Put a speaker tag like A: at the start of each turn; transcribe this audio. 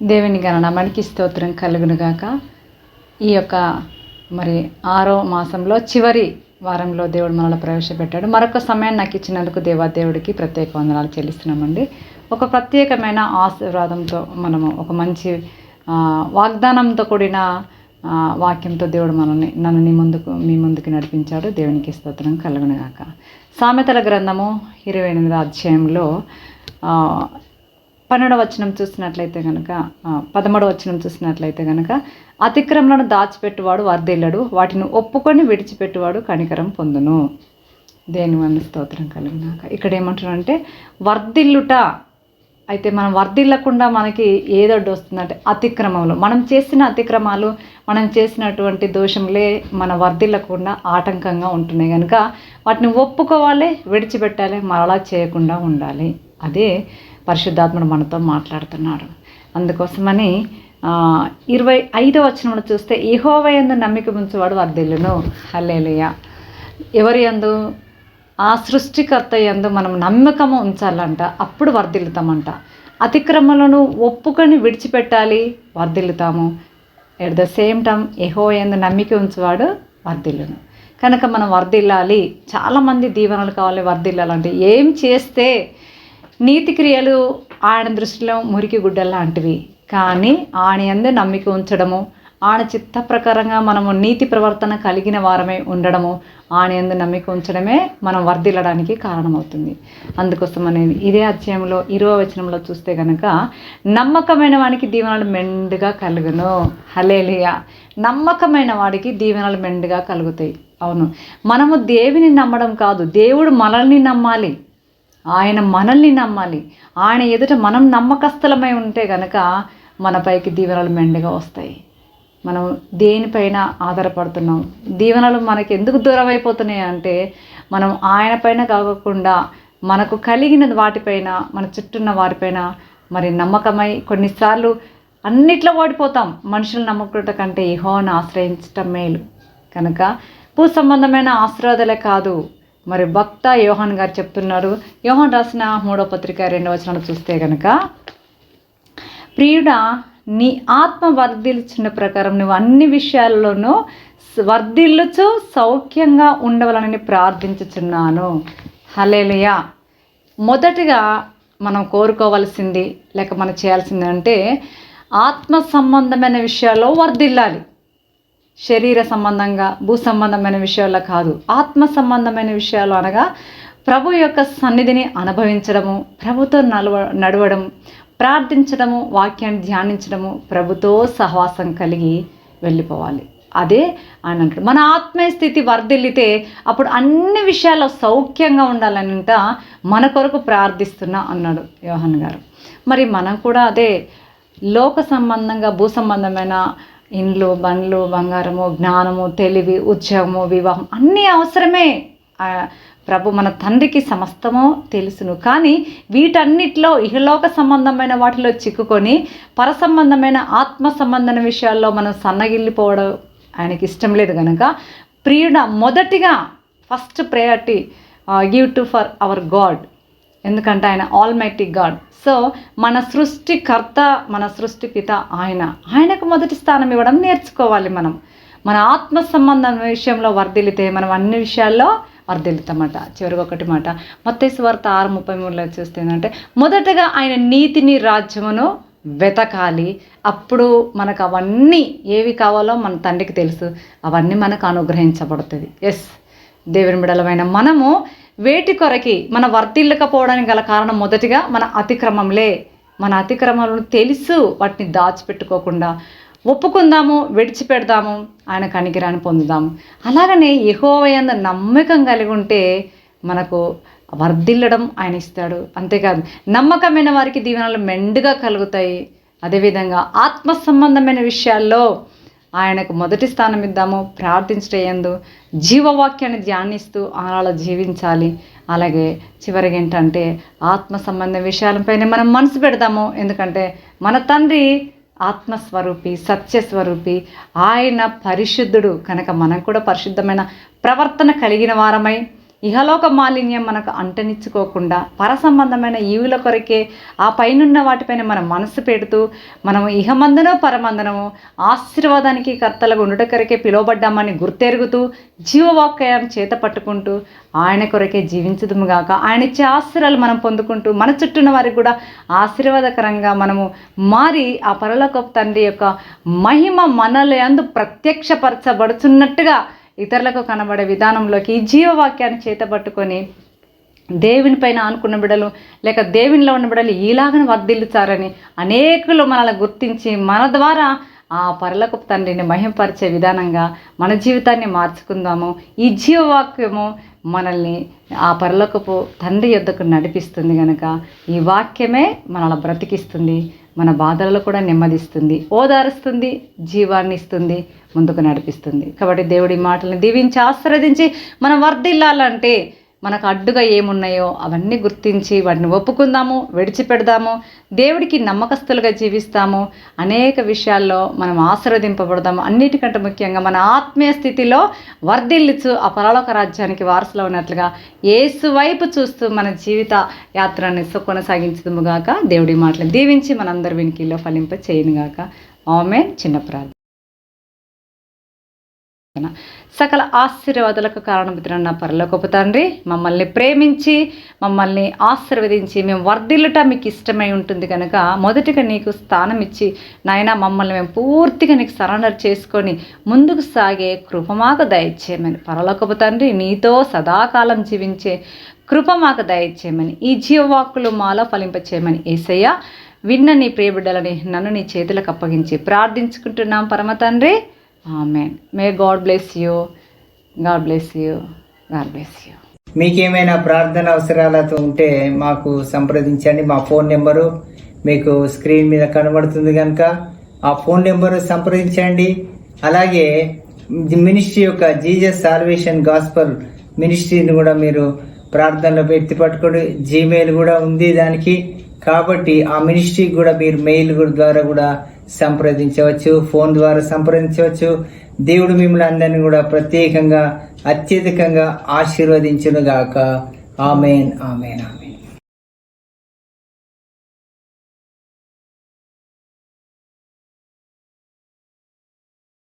A: దేవుని గణనామానికి స్తోత్రం కలుగునుగాక. ఈ యొక్క మరి 6వ మాసంలో చివరి వారంలో దేవుడు మనలో ప్రవేశపెట్టాడు. మరొక సమయాన్ని నాకు ఇచ్చినందుకు దేవాదేవుడికి ప్రత్యేక వందనాలు చెల్లిస్తున్నామండి. ఒక ప్రత్యేకమైన ఆశీర్వాదంతో మనము ఒక మంచి వాగ్దానంతో కూడిన వాక్యంతో దేవుడు నన్ను మీ ముందుకు నడిపించాడు. దేవునికి స్తోత్రం కలుగునుగాక. సామెతల గ్రంథము 28వ అధ్యాయంలో 12వ వచనం చూసినట్లయితే కనుక 13వ వచనం చూసినట్లయితే కనుక అతిక్రమలను దాచిపెట్టువాడు వర్ధిల్లడు, వాటిని ఒప్పుకొని విడిచిపెట్టువాడు కనికరం పొందును. దేని వల్ల స్తోత్రం కలిగినాక ఇక్కడ ఏమంటున్నారంటే వర్ధిల్లుట. అయితే మనం వర్ధిల్లకుండా మనకి ఏదొడ్డు వస్తుందంటే అతిక్రమంలో మనం చేసిన అతిక్రమాలు, మనం చేసినటువంటి దోషంలే మన వర్ధిల్లకుండా ఆటంకంగా ఉంటున్నాయి కనుక వాటిని ఒప్పుకోవాలి, విడిచిపెట్టాలి, మరలా చేయకుండా ఉండాలి. అదే పరిశుద్ధాత్ముడు మనతో మాట్లాడుతున్నాడు. అందుకోసమని 25వ వచనంలో చూస్తే యెహోవా యందు నమ్మిక ఉంచువాడు వర్ధిల్లును. హల్లెలూయా. ఎవరి యందు? ఆ సృష్టికర్త యందు మనం నమ్మకము ఉంచాలంట, అప్పుడు వర్ధిల్లుతామంట. అతిక్రమలను ఒప్పుకొని విడిచిపెట్టాలి, వర్ధిల్లుతాము. ఎట్ ద సేమ్ టైం యెహోవా యందు నమ్మిక ఉంచువాడు వర్ధిల్లును. కనుక మనం వర్ధిల్లాలి. చాలామంది దీవెనలు కావాలి. వర్ధిల్లాలంటే ఏం చేస్తే నీతి క్రియలు ఆయన దృష్టిలో మురికి గుడ్డలు లాంటివి, కానీ ఆయన యందు నమ్మిక ఉంచడము, ఆయన చిత్త ప్రకారంగా మనము నీతి ప్రవర్తన కలిగిన వారమే ఉండడము, ఆయన యందు నమ్మిక ఉంచడమే మనం వర్ధిల్లడానికి కారణమవుతుంది. అందుకోసమని ఇదే అధ్యాయంలో 20వ వచనంలో చూస్తే కనుక నమ్మకమైన వాడికి దీవెనలు మెండుగా కలుగును. హల్లెలూయా. నమ్మకమైన వాడికి దీవెనలు మెండుగా కలుగుతాయి. అవును, మనము దేవుని నమ్మడం కాదు, దేవుడు మనల్ని నమ్మాలి, ఆయన మనల్ని నమ్మాలి. ఆయన ఎదుట మనం నమ్మకస్తులమై ఉంటే కనుక మనపైకి దీవెనలు మెండుగా వస్తాయి. మనం దేనిపైన ఆధారపడుతున్నాం? దీవెనలు మనకి ఎందుకు దూరం అయిపోతున్నాయి అంటే మనం ఆయన పైన కాకుండా మనకు కలిగిన వాటిపైన, మన చుట్టూన్న వారిపైన మరి నమ్మకమై కొన్నిసార్లు అన్నిట్లో ఓడిపోతాం. మనుషులు నమ్మకం కంటే యెహోవాను ఆశ్రయించటం మేలు. కనుక భూ సంబంధమైన ఆశీర్వాదాలే కాదు, మరి భక్త యోహాన్ గారు చెప్తున్నారు. యోహాన్ రాసిన 3వ పత్రిక 2వ వచనం చూస్తే కనుక ప్రియుడా, నీ ఆత్మ వర్ధిల్చిన ప్రకారం నువ్వు అన్ని విషయాల్లోనూ వర్ధిల్లుచు సౌఖ్యంగా ఉండవాలని ప్రార్థించుచున్నాను. హల్లెలూయా. మొదటిగా మనం కోరుకోవాల్సింది లేక మనం చేయాల్సింది అంటే ఆత్మ సంబంధమైన విషయాల్లో వర్ధిల్లాలి. శరీర సంబంధంగా, భూ సంబంధమైన విషయాల్లో కాదు, ఆత్మ సంబంధమైన విషయాలు అనగా ప్రభు యొక్క సన్నిధిని అనుభవించడము, ప్రభుతో నడవడం, ప్రార్థించడము, వాక్యాన్ని ధ్యానించడము, ప్రభుతో సహవాసం కలిగి వెళ్ళిపోవాలి. అదే ఆయన అంటాడు. మన ఆత్మీయ స్థితి వర్ధిల్లితే అప్పుడు అన్ని విషయాల్లో సౌఖ్యంగా ఉండాలనంట మన కొరకు ప్రార్థిస్తున్నా అన్నాడు యోహాన్ గారు. మరి మనం కూడా అదే లోక సంబంధంగా, భూ సంబంధమైన ఇండ్లు, బండ్లు, బంగారము, జ్ఞానము, తెలివి, ఉద్యోగము, వివాహం అన్నీ అవసరమే. ప్రభు మన తండ్రికి సమస్తము తెలుసును. కానీ వీటన్నిటిలో ఇహలోక సంబంధమైన వాటిలో చిక్కుకొని పర సంబంధమైన ఆత్మ సంబంధమైన విషయాల్లో మనం సన్నగిల్లిపోవడం ఆయనకి ఇష్టం లేదు. కనుక ప్రియుడ మొదటిగా first priority give to for hour God. ఎందుకంటే ఆయన ఆల్మైటీ గాడ్. సో మన సృష్టికర్త, మన సృష్టి పిత ఆయనకు మొదటి స్థానం ఇవ్వడం నేర్చుకోవాలి. మనం మన ఆత్మ సంబంధం విషయంలో వర్ధిల్లితే మనం అన్ని విషయాల్లో వర్ధిల్లుతామట. చివరికి ఒకటి మాట మత్తయి సువార్త 6:33లో చూస్తే ఏంటంటే మొదటగా ఆయన నీతిని, రాజ్యమును వెతకాలి, అప్పుడు మనకు అవన్నీ ఏవి కావాలో మన తండ్రికి తెలుసు, అవన్నీ మనకు అనుగ్రహించబడుతుంది. ఎస్, దేవుని బిడ్డలమైన మనము వేటి కొరకి మన వర్ధిల్లకపోవడానికి గల కారణం మొదటిగా మన అతిక్రమంలే. మన అతిక్రమాలను తెలుసు, వాటిని దాచిపెట్టుకోకుండా ఒప్పుకుందాము, విడిచిపెడదాము, ఆయన కనికరాన్ని పొందుదాము. అలాగనే యెహోవా యందు నమ్మకం కలిగి ఉంటే మనకు వర్ధిల్లడం ఆయన ఇస్తాడు. అంతేకాదు నమ్మకమైన వారికి దీవెనలు మెండుగా కలుగుతాయి. అదేవిధంగా ఆత్మ సంబంధమైన విషయాల్లో ఆయనకు మొదటి స్థానం ఇద్దాము. ప్రార్థించటందు జీవవాక్యాన్ని ధ్యానిస్తూ అలా జీవించాలి. అలాగే చివరికి ఏంటంటే ఆత్మ సంబంధ విషయాలపైన మనం మనసు పెడదాము. ఎందుకంటే మన తండ్రి ఆత్మస్వరూపి, సత్యస్వరూపి, ఆయన పరిశుద్ధుడు కనుక మనం కూడా పరిశుద్ధమైన ప్రవర్తన కలిగిన వారమై ఇహలోక మాలిన్యం మనకు అంటనిచ్చుకోకుండా పరసంబంధమైన ఈవుల కొరకే ఆ పైనున్న వాటిపైన మన మనసు పెడుతూ మనము ఇహమందునో పరమందనము ఆశీర్వాదానికి కర్తలుగా ఉండుట కొరకే పిలువబడ్డామని గుర్తెరుగుతూ జీవవాక్యం చేత పట్టుకుంటూ ఆయన కొరకే జీవించుదుముగాక. ఆయన ఇచ్చే ఆశీర్వాదాలు మనం పొందుకుంటూ మన చుట్టూన్న వారికి కూడా ఆశీర్వాదకరంగా మనము మారి ఆ పరలోకపు తండ్రి యొక్క మహిమ మనల యందు ప్రత్యక్షపరచబడుతున్నట్టుగా ఇతరులకు కనబడే విధానంలోకి ఈ జీవవాక్యాన్ని చేతపట్టుకొని దేవుని పైన ఆనుకున్న బిడ్డలు లేక దేవునిలో ఉన్న బిడ్డలు ఈలాగని వర్ధిల్లుతారని అనేకులు మనల్ని గుర్తించి మన ద్వారా ఆ పరలోకపు తండ్రిని మహింపరిచే విధానంగా మన జీవితాన్ని మార్చుకుందాము. ఈ జీవవాక్యము మనల్ని ఆ పరలోకపు తండ్రి యొద్దకు నడిపిస్తుంది కనుక ఈ వాక్యమే మనల్ని బ్రతికిస్తుంది, మన బాధలలో కూడా నెమ్మదిస్తుంది, ఓదారుస్తుంది, జీవాన్ని ఇస్తుంది, ముందుకు నడిపిస్తుంది. కాబట్టి దేవుడి మాటలను దీవించి ఆశీర్వదించి మనం వర్ధిల్లాలంటే మనకు అడ్డుగా ఏమున్నాయో అవన్నీ గుర్తించి వాటిని ఒప్పుకుందాము, విడిచిపెడదాము, దేవుడికి నమ్మకస్తులుగా జీవిస్తాము, అనేక విషయాల్లో మనం ఆశీర్వదింపబడదాము. అన్నిటికంటే ముఖ్యంగా మన ఆత్మీయ స్థితిలో వర్ధిల్లుచు ఆ పరలోక రాజ్యానికి వారసులో ఉన్నట్లుగా యేసు వైపు చూస్తూ మన జీవిత యాత్రని కొనసాగించుదుముగాక. దేవుడి మాటలు దీవించి మనందరి వెనుకల్లో ఫలింప చేయనుగాక. ఆమేన్. చిన్న ప్రార్థన. సకల ఆశీర్వాదాలకు కారణమిత్రుడు నా పరలోకపు తండ్రి, మమ్మల్ని ప్రేమించి మమ్మల్ని ఆశీర్వదించి మేము వర్ధిల్లుట మీకు ఇష్టమై ఉంటుంది కనుక మొదటిగా నీకు స్థానం ఇచ్చి నాయన మమ్మల్ని మేము పూర్తిగా నీకు సరెండర్ చేసుకొని ముందుకు సాగే కృప మాకు దయచేయమని, పరలోకపు తండ్రి నీతో సదాకాలం జీవించే కృప మాకు దయచేయమని, ఈ జీవవాక్కులు మాలో ఫలింపచేయమని యేసయ్య విన్న నీ ప్రియబిడ్డలని నన్ను నీ చేతులకు అప్పగించి ప్రార్థించుకుంటున్నాం పరమ తండ్రి. Amen. May God bless you. God bless you. God bless you.
B: మీకేమైనా ప్రార్థన అవసరాలతో ఉంటే మాకు సంప్రదించండి. మా ఫోన్ నెంబరు మీకు స్క్రీన్ మీద కనబడుతుంది కనుక ఆ ఫోన్ నెంబరు సంప్రదించండి. అలాగే మినిస్ట్రీ యొక్క జీసస్ సాల్వేషన్ గాస్పల్ మినిస్ట్రీని కూడా మీరు ప్రార్థనలో పెట్టి పట్టుకోండి. జీమెయిల్ కూడా ఉంది దానికి. కాబట్టి ఆ మినిస్ట్రీకి కూడా మీరు మెయిల్ ద్వారా కూడా సంప్రదించవచ్చు, ఫోన్ ద్వారా సంప్రదించవచ్చు. దేవుడు మిమ్మల్ని అందరినీ కూడా ప్రత్యేకంగా అత్యధికంగా ఆశీర్వదించును గాక. ఆమేన్. ఆమేన్. ఆమేన్.